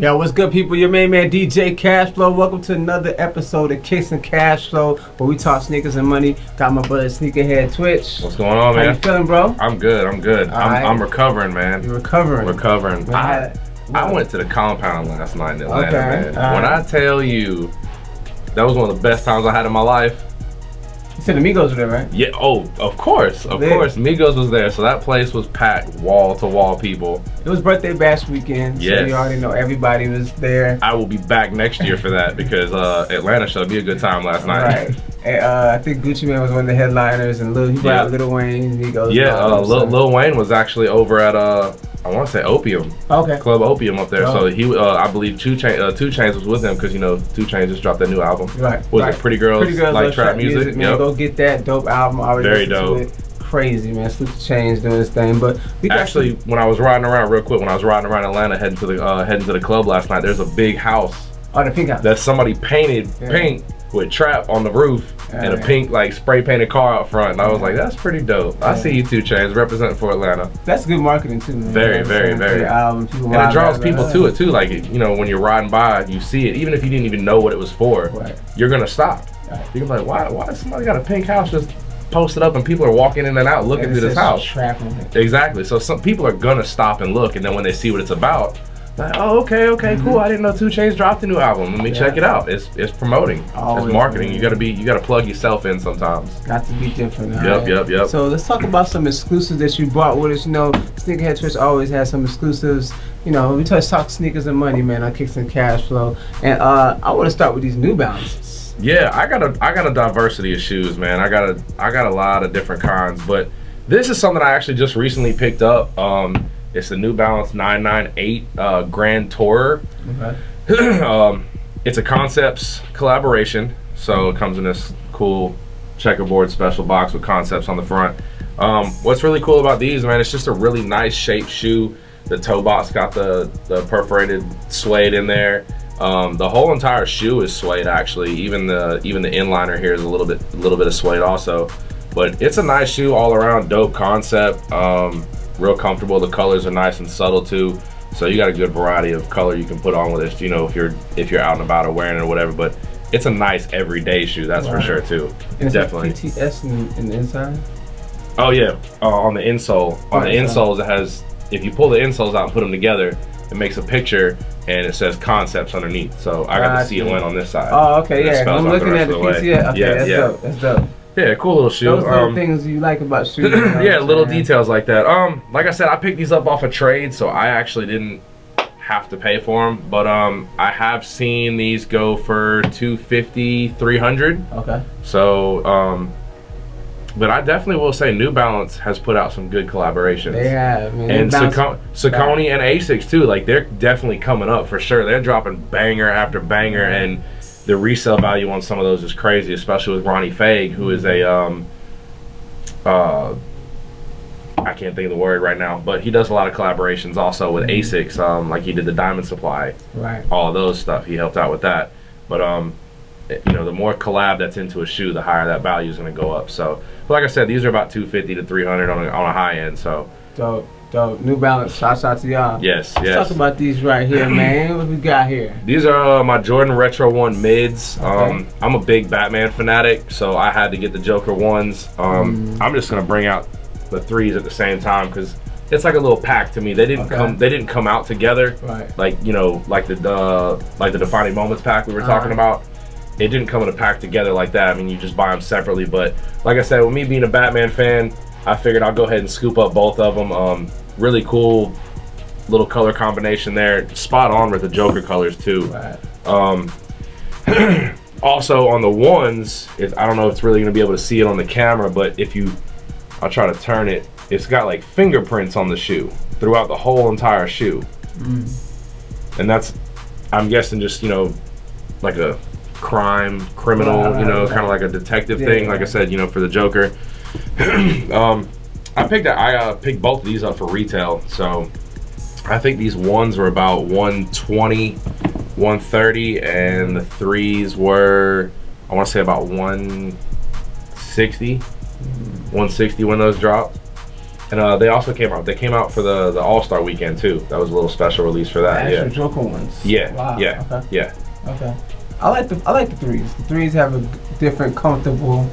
Yo, what's good, people? Your main man, DJ Cashflow. Welcome to another episode of Kix N Cashflow, where we talk sneakers and money. Got my brother SneakerHead Twitch. What's going on, man? How you feeling, bro? I'm good. I'm recovering, man. You're recovering. Recovering. I went to the compound last night in Atlanta, man. When I tell you, that was one of the best times I had in my life. You said the Migos were there, right? Yeah. Oh, of course. Migos was there, so that place was packed, wall to wall people. It was birthday bash weekend, so you already know everybody was there. I will be back next year for that because Atlanta showed me a good time last night. Right. And, I think Gucci Mane was one of the headliners, and he brought Lil Wayne, Migos. Yeah, Lil Wayne was actually over at I want to say Opium. Okay. Club Opium up there. So he, I believe, 2 Chainz was with him because 2 Chainz just dropped that new album. Right. Was it Pretty Girls Like Trap Music? Man, go get that dope album. Very dope. Crazy, man. Salute to Chainz doing his thing. But we actually, when I was riding around real quick, when I was riding around Atlanta heading to the club last night, there's a big house. Oh, the pink house. That somebody painted pink with Trap on the roof and a pink spray painted car out front. And I was like, that's pretty dope. I see you 2 Chainz representing for Atlanta. That's good marketing too, man. Very, very, very. Album, and it draws people to it too. Like, when you're riding by, you see it. Even if you didn't even know what it was for, you're gonna stop. You're like, why does somebody got a pink house just posted up and people are walking in and out looking through this house? Trap on it. Exactly. So some people are gonna stop and look, and then when they see what it's about, like, oh, okay, cool. I didn't know 2 Chainz dropped a new album. Let me check it out. It's promoting. Always, it's marketing. Man. You gotta plug yourself in sometimes. Got to be different. Yep. So let's talk about some exclusives that you brought with us. SneakerHead Twitch always has some exclusives. We talk sneakers and money, man, on Kix N Cashflow. And I want to start with these New Balances. Yeah, I got a diversity of shoes, man. I got a lot of different kinds, but this is something I actually just recently picked up. It's the New Balance 998 Grand Tourer. Okay. It's a Concepts collaboration, so it comes in this cool checkerboard special box with Concepts on the front. What's really cool about these, man, it's just a really nice shaped shoe. The toe box got the perforated suede in there. The whole entire shoe is suede, actually. Even the inliner here is a little bit of suede also. But it's a nice shoe all around, dope concept. Real comfortable. The colors are nice and subtle too, so you got a good variety of color you can put on with this. If you're out and about or wearing it or whatever. But it's a nice everyday shoe, that's for sure too. And definitely. It's PTS in the inside. Oh yeah, on the insole. On the insoles, it has. If you pull the insoles out and put them together, it makes a picture and it says Concepts underneath. So I got to see it went on this side. Oh, okay, yeah. I'm looking at the PTS. Okay, dope. That's dope. Yeah, cool little shoe. Those little things you like about shoes. Yeah, little details like that. Like I said, I picked these up off a trade, so I actually didn't have to pay for them. But I have seen these go for $250, $300. Okay. So, but I definitely will say New Balance has put out some good collaborations. They have, man. And Saucony and Asics too. Like, they're definitely coming up for sure. They're dropping banger after banger, and the resale value on some of those is crazy, especially with Ronnie Fag, who is a I can't think of the word right now, but he does a lot of collaborations also with Asics. Like he did the Diamond Supply, all of those stuff. He helped out with that. But the more collab that's into a shoe, the higher that value is going to go up. So, but like I said, these are about $250 to $300 on a high end. So dope. New Balance, shouts out to y'all. Yes. Let's talk about these right here, man. What we got here? These are my Jordan Retro 1 mids. I'm a big Batman fanatic, so I had to get the Joker 1s. I'm just gonna bring out the 3s at the same time because it's like a little pack to me. They didn't come out together. Right. Like like the Defining Moments pack we were talking about. It didn't come in a pack together like that. I mean, you just buy them separately. But like I said, with me being a Batman fan, I figured I'll go ahead and scoop up both of them. Really cool little color combination there. Spot on with the Joker colors too. Right. Also on the 1s, I don't know if it's really gonna be able to see it on the camera, but I'll try to turn it. It's got like fingerprints on the shoe throughout the whole entire shoe. And that's, I'm guessing, just like a criminal, kind of like a detective thing. Like I said, for the Joker. I picked both of these up for retail, so I think these 1s were about $120, $130, and the 3s were, I want to say, about $160 when those dropped. And they also came out. They came out for the All-Star weekend too. That was a little special release for that. The actual Joker ones. Yeah. Wow. Yeah. Okay. Yeah. Okay. I like the threes. The threes have a different, comfortable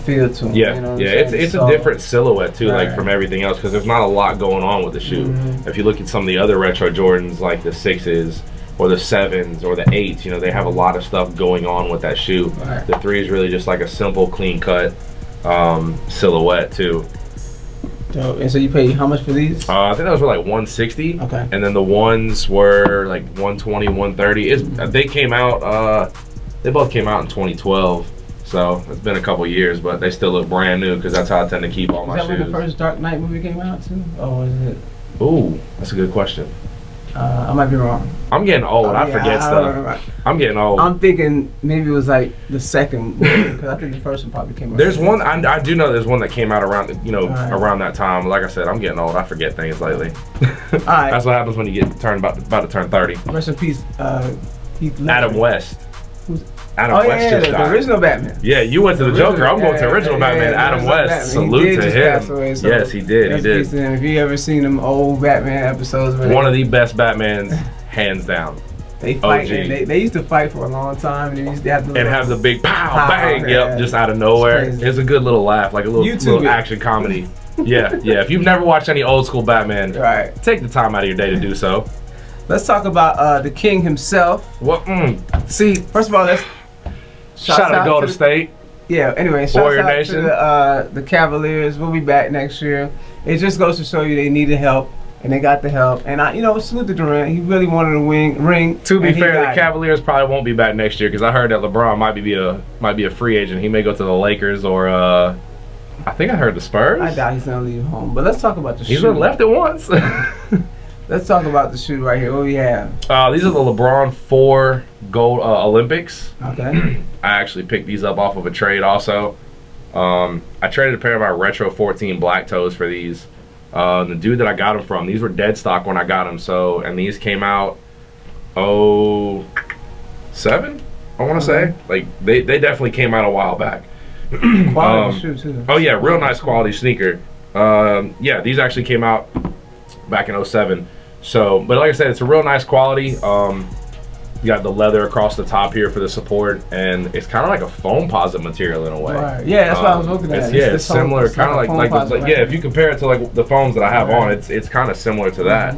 feel to them. Yeah. You know what Yeah. I'm It's saying? a So, different silhouette too, right. like from everything else, because there's not a lot going on with the shoe. Mhm. If you look at some of the other retro Jordans, like the 6s or the 7s or the 8s, you know, they have a lot of stuff going on with that shoe. Right. The 3 is really just like a simple, clean cut silhouette too. Dope. And so you pay how much for these? I think those were like 160. Okay. And then the ones were like 120, 130. They came out. They both came out in 2012. So it's been a couple years, but they still look brand new because that's how I tend to keep all my Is that shoes. when the first Dark Knight movie came out too? Or was it? Ooh, that's a good question. I might be wrong. I'm getting old. I Yeah, forget I stuff. remember. I'm getting old. I'm thinking maybe it was like the second movie because I think the first one probably came out. There's one. I do know there's one that came out around Right. around that time. Like I said, I'm getting old. I forget things lately. All right. That's what happens when you get about to turn 30. Rest in peace, Heath Ledger. Adam West. Who's- Adam Oh West yeah, just the died. original Batman. Yeah, you went to the Joker. I'm going to original Batman. Adam original West. Batman. Salute He did to just him. pass away, so Yes, he did. He rest in did. peace to him. If you ever seen them old Batman episodes, where One of the best Batmans, hands down. they fight, OG. and they used to fight for a long time, and they used to have the And have the big pow, Pow, bang, yeah. yep, just out of nowhere. It's crazy. It's a good little laugh, like a little YouTube it. action comedy. Yeah. If you've never watched any old school Batman, right. take the time out of your day to do so. Let's talk about the King himself. Well, see, First of all, let's shout out to Golden the- State. Yeah. Anyway, shout Warrior out Nation. to the Cavaliers. We'll be back next year. It just goes to show you they needed help, and they got the help. And I, salute to Durant. He really wanted to ring. To be and he fair, got the it. Cavaliers probably won't be back next year because I heard that LeBron might be a free agent. He may go to the Lakers or I think I heard the Spurs. I doubt he's gonna leave home. But let's talk about the He's shoe. only left it once. Let's talk about the shoe right here. What we have? These are the LeBron 4 gold Olympics. Okay. I actually picked these up off of a trade also. I traded a pair of my Retro 14 black toes for these. The dude that I got them from, these were dead stock when I got them. And these came out 07, I want to say. Like they definitely came out a while back. Quality shoe too. Oh yeah, real nice quality sneaker. Yeah, these actually came out back in 07. So, but like I said, it's a real nice quality. You got the leather across the top here for the support, and it's kind of like a foam posit material in a way. Right. Yeah, that's what I was looking at. It's similar, kind of like right? yeah. If you compare it to like the foams that I have on, it's kind of similar to that.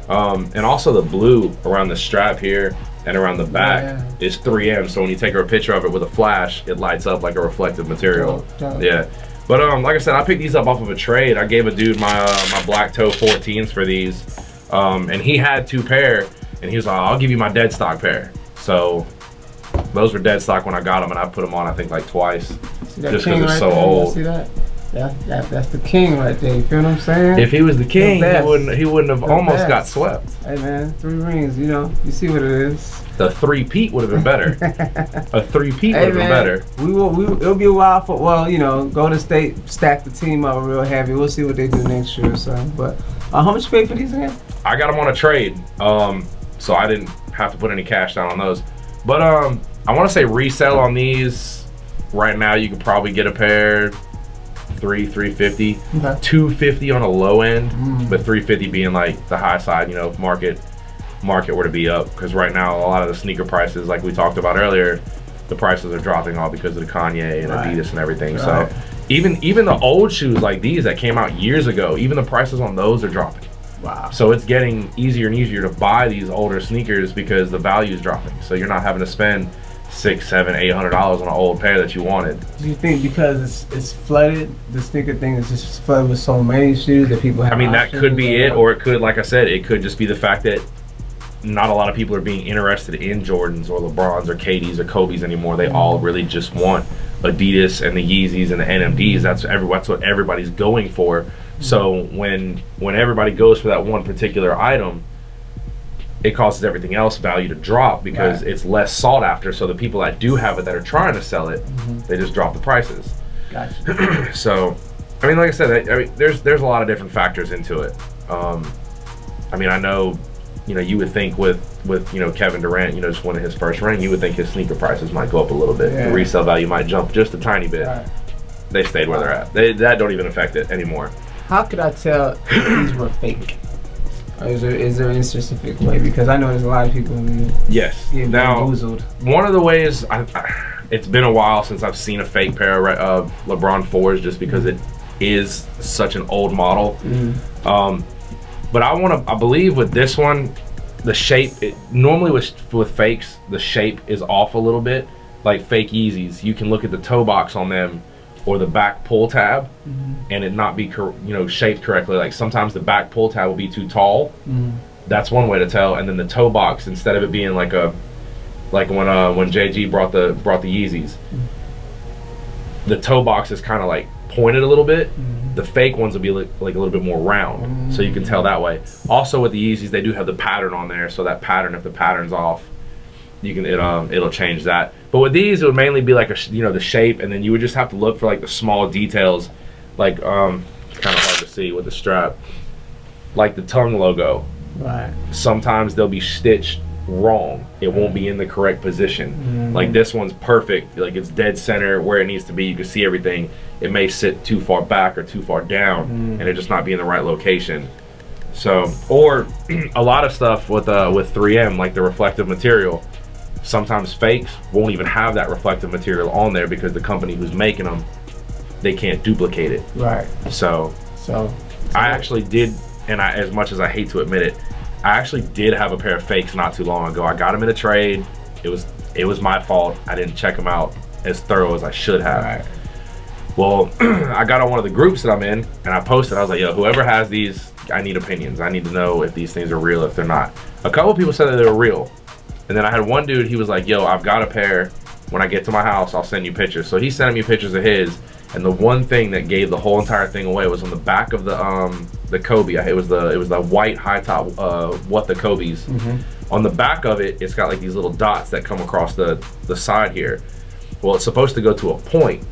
And also the blue around the strap here and around the back is 3M. So when you take a picture of it with a flash, it lights up like a reflective material. Dope. Yeah. But like I said, I picked these up off of a trade. I gave a dude my black toe 14s for these, and he had 2 pair, and he was like, "I'll give you my dead stock pair." So those were dead stock when I got them, and I put them on I think like twice, just because they're so old. See that? That's the king right there. You feel what I'm saying? If he was the king, best. he wouldn't have The almost best. got swept. Hey man, 3 rings. You see what it is. The 3-peat would have been better. A 3-peat would Hey have been man, better. it'll be a while for Golden State stack the team up real heavy. We'll see what they do next year or so. But how much you pay for these again? I got them on a trade, so I didn't have to put any cash down on those. But I want to say resale on these right now. You could probably get a pair $350, Okay. $250 on a low end, but $350 being like the high side. If market were to be up, because right now a lot of the sneaker prices, like we talked about earlier, the prices are dropping all because of the Kanye and Adidas and everything. Right. So even the old shoes like these that came out years ago, even the prices on those are dropping. Wow. So it's getting easier and easier to buy these older sneakers because the value is dropping. So you're not having to spend $600, $700, $800 on an old pair that you wanted. Do you think because it's flooded, the sneaker thing is just flooded with so many shoes that people have? I mean, that options could be or- it, or it could, like I said, it could just be the fact that not a lot of people are being interested in Jordans or LeBrons or KDs or Kobe's anymore. They all really just want Adidas and the Yeezys and the NMDs. That's what everybody's going for. So when everybody goes for that one particular item, it causes everything else value to drop because it's less sought after. So the people that do have it that are trying to sell it, they just drop the prices. Gotcha. So, I mean, like I said, there's a lot of different factors into it. I mean, I know, you would think with Kevin Durant, just winning his first ring, you would think his sneaker prices might go up a little bit. Yeah. The resale value might jump just a tiny bit. Right. They stayed where they're at. That don't even affect it anymore. How could I tell if these were fake? Or is there any specific way? Because I know there's a lot of people who Yes. get Now, bamboozled. one of the ways it's been a while since I've seen a fake pair of LeBron 4s, just because it is such an old model. But I believe with this one, the shape, normally with fakes, the shape is off a little bit. Like fake Yeezys, you can look at the toe box on them or the back pull tab and it not be shaped correctly. Like sometimes the back pull tab will be too tall. That's one way to tell. And then the toe box, instead of it being like when JG brought the Yeezys, the toe box is kind of like pointed a little bit. The fake ones will be like a little bit more round, so you can tell that way. Also with the Yeezys, they do have the pattern on there, so that pattern, if the pattern's off, you can it'll change that. But with these, it would mainly be like the shape, and then you would just have to look for like the small details, like kind of hard to see with the strap, like the tongue logo. Right. Sometimes they'll be stitched wrong. It won't be in the correct position. Like this one's perfect, like it's dead center where it needs to be. You can see everything. It may sit too far back or too far down, and it just not be in the right location. So, or a lot of stuff with 3M, like the reflective material, sometimes fakes won't even have that reflective material on there because the company who's making them, they can't duplicate it. Right. So I actually did, and as much as I hate to admit it, I actually did have a pair of fakes not too long ago. I got them in a trade. It was my fault. I didn't check them out as thorough as I should have. Right. Well, I got on one of the groups that I'm in, and I posted. I was like, yo, whoever has these, I need opinions. I need to know if these things are real, if they're not. A couple people said that they were real. And then I had one dude, he was like, yo, I've got a pair. When I get to my house, I'll send you pictures. So he sent me pictures of his. And the one thing that gave the whole entire thing away was on the back of the Kobe. It was the white high top what the Kobe's. On the back of it, it's got like these little dots that come across the side here. Well, it's supposed to go to a point.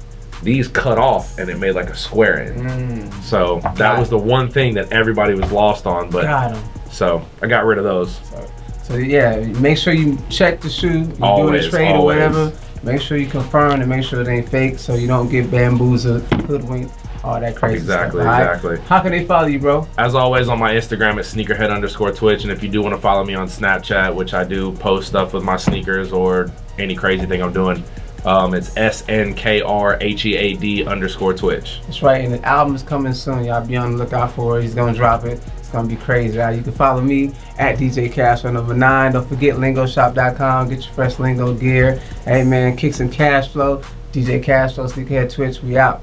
These cut off and it made like a square in. So that was the one thing that everybody was lost on. But so I got rid of those. So yeah, make sure you check the shoe. You're doing a trade or whatever. Make sure you confirm and make sure it ain't fake, so you don't get bamboozled, hoodwinked, all that crazy stuff. Exactly. How can they follow you, bro? As always, on my Instagram at sneakerhead_Twitch, and if you do want to follow me on Snapchat, which I do post stuff with my sneakers or any crazy thing I'm doing, it's SNKRHEAD_Twitch. That's right, and the album is coming soon. Y'all be on the lookout for it. He's gonna drop it. It's gonna be crazy. Right? You can follow me at DJ Cashflow #9. Don't forget lingoshop.com. Get your fresh lingo gear. Hey man, Kix N Cashflow, DJ Cashflow, SneakerHead Twitch. We out.